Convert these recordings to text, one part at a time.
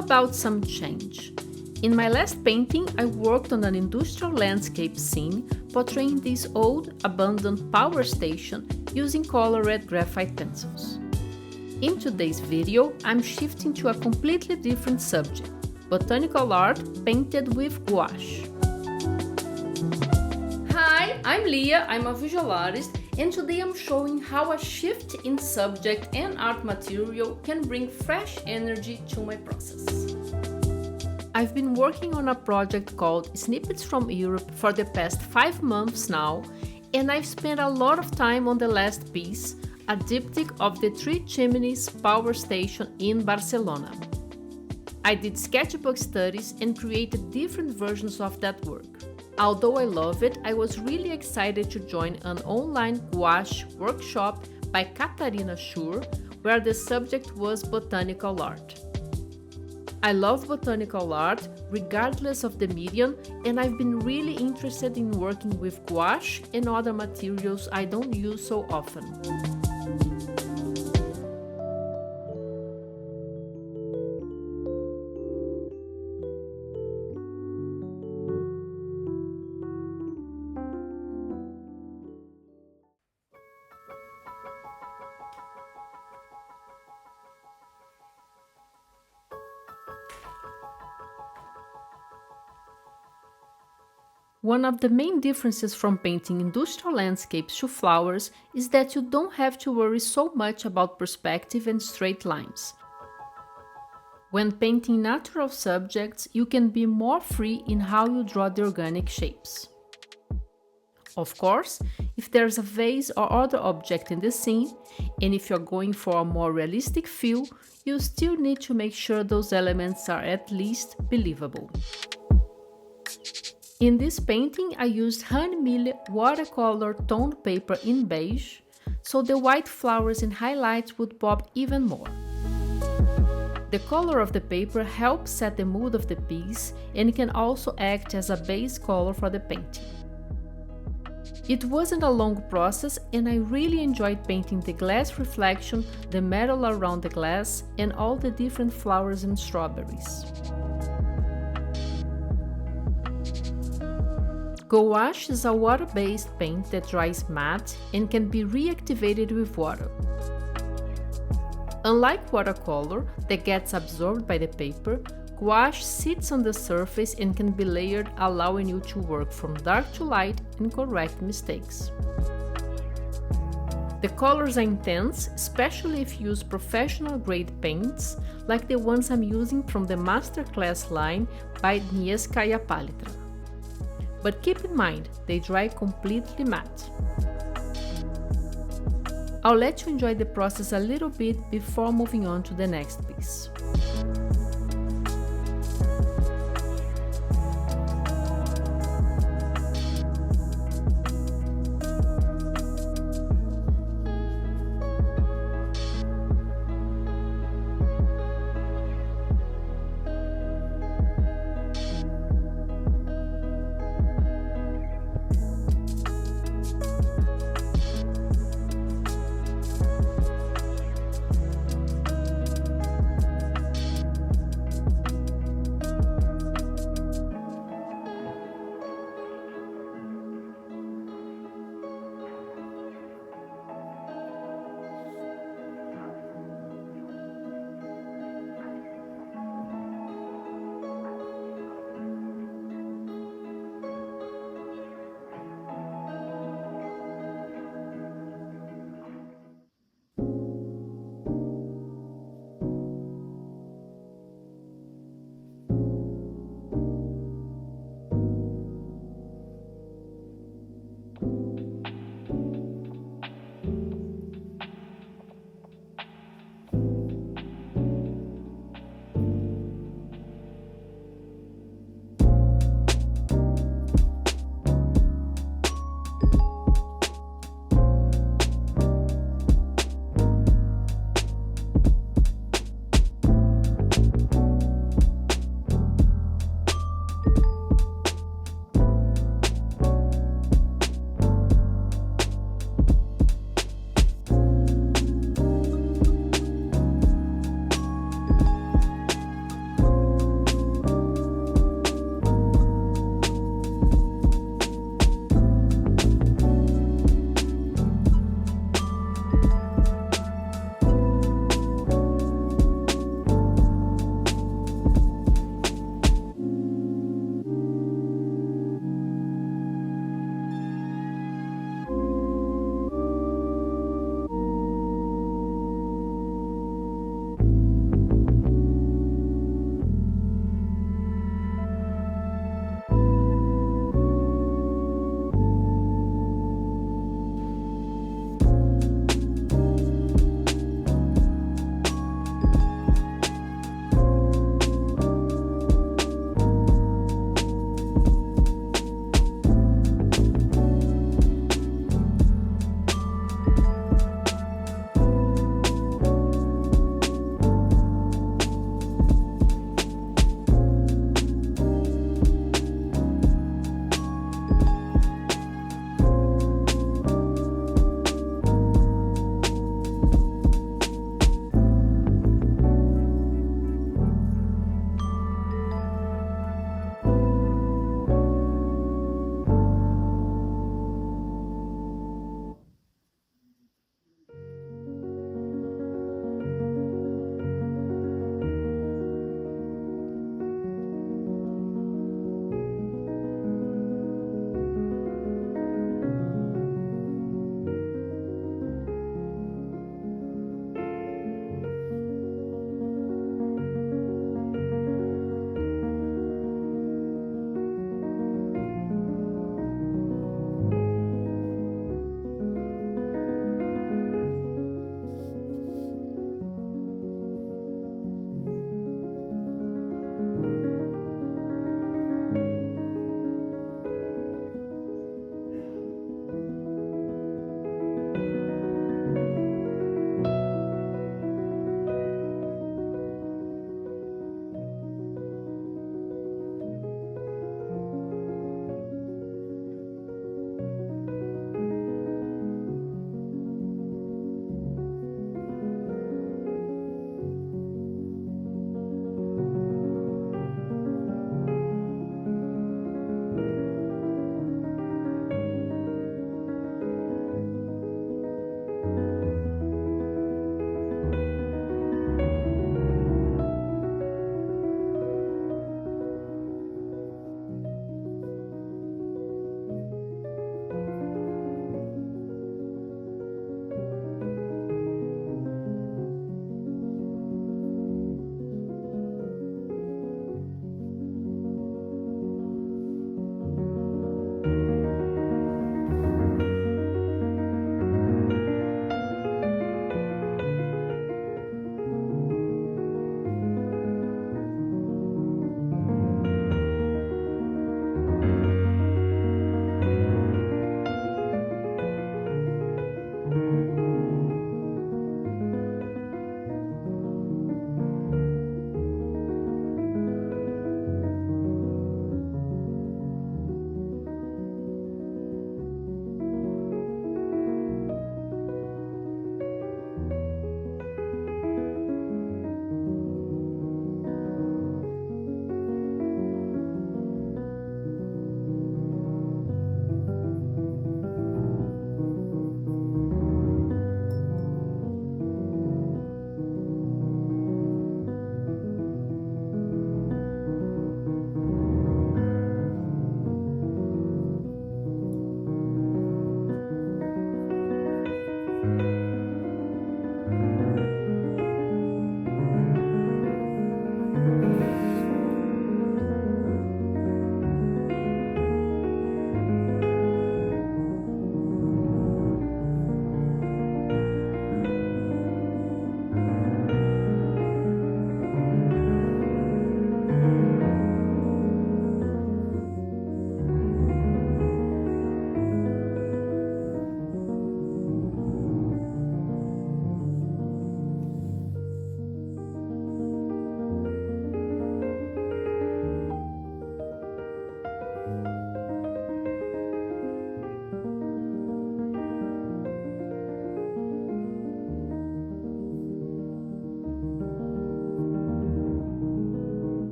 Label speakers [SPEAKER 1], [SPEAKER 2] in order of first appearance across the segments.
[SPEAKER 1] about some change? In my last painting, I worked on an industrial landscape scene portraying this old, abandoned power station using colored graphite pencils. In today's video, I'm shifting to a completely different subject, botanical art painted with gouache. Hi, I'm Leah, I'm a visual artist, and today I'm showing how a shift in subject and art material can bring fresh energy to my process. I've been working on a project called Snippets from Europe for the past 5 months now, and I've spent a lot of time on the last piece, a diptych of the Three Chimneys Power Station in Barcelona. I did sketchbook studies and created different versions of that work. Although I love it, I was really excited to join an online gouache workshop by Catarina Chur, where the subject was botanical art. I love botanical art, regardless of the medium, and I've been really interested in working with gouache and other materials I don't use so often. One of the main differences from painting industrial landscapes to flowers is that you don't have to worry so much about perspective and straight lines. When painting natural subjects, you can be more free in how you draw the organic shapes. Of course, if there's a vase or other object in the scene, and if you're going for a more realistic feel, you still need to make sure those elements are at least believable. In this painting, I used Hahnemühle watercolor toned paper in beige, so the white flowers and highlights would pop even more. The color of the paper helps set the mood of the piece and can also act as a base color for the painting. It wasn't a long process, and I really enjoyed painting the glass reflection, the metal around the glass, and all the different flowers and strawberries. Gouache is a water-based paint that dries matte and can be reactivated with water. Unlike watercolor that gets absorbed by the paper, gouache sits on the surface and can be layered, allowing you to work from dark to light and correct mistakes. The colors are intense, especially if you use professional-grade paints like the ones I'm using from the Masterclass line by Nieskaya Palitra. But keep in mind, they dry completely matte. I'll let you enjoy the process a little bit before moving on to the next piece.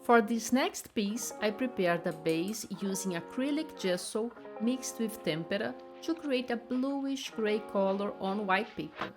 [SPEAKER 1] For this next piece, I prepared a base using acrylic gesso mixed with tempera to create a bluish gray color on white paper.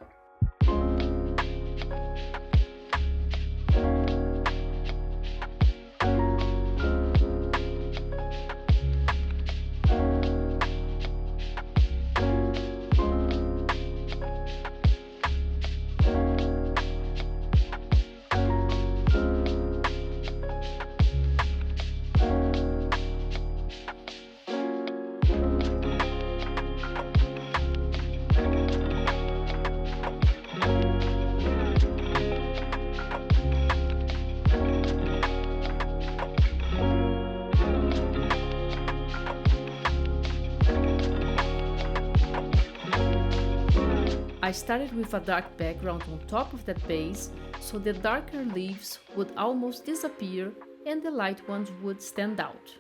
[SPEAKER 1] I started with a dark background on top of that base, so the darker leaves would almost disappear and the light ones would stand out.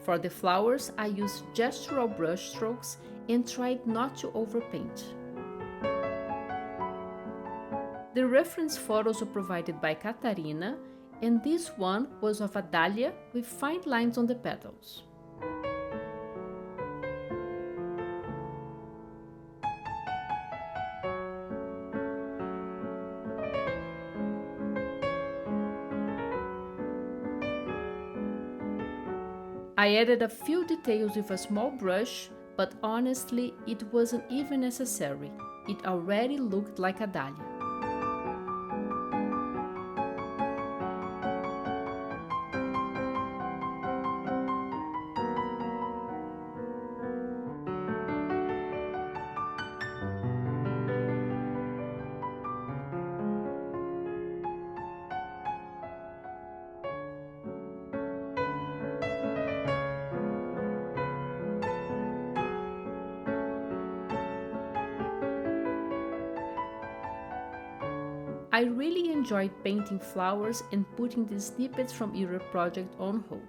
[SPEAKER 1] For the flowers, I used gestural brush strokes and tried not to overpaint. The reference photos were provided by Catarina, and this one was of a dahlia with fine lines on the petals. I added a few details with a small brush, but honestly, it wasn't even necessary. It already looked like a dahlia. I really enjoyed painting flowers and putting the Snippets from Europe project on hold.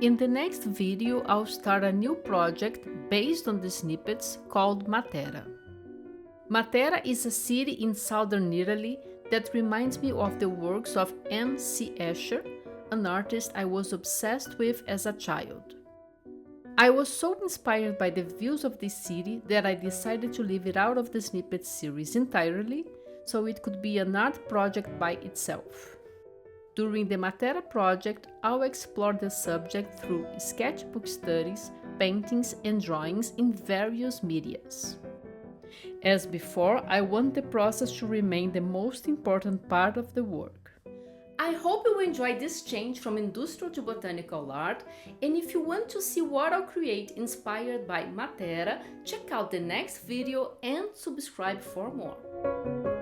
[SPEAKER 1] In the next video, I'll start a new project based on the Snippets called Matera. Matera is a city in southern Italy that reminds me of the works of M.C. Escher, an artist I was obsessed with as a child. I was so inspired by the views of this city that I decided to leave it out of the Snippets series entirely, so it could be an art project by itself. During the Matera project, I'll explore the subject through sketchbook studies, paintings, and drawings in various medias. As before, I want the process to remain the most important part of the work. I hope you enjoyed this change from industrial to botanical art, and if you want to see what I'll create inspired by Matera, check out the next video and subscribe for more.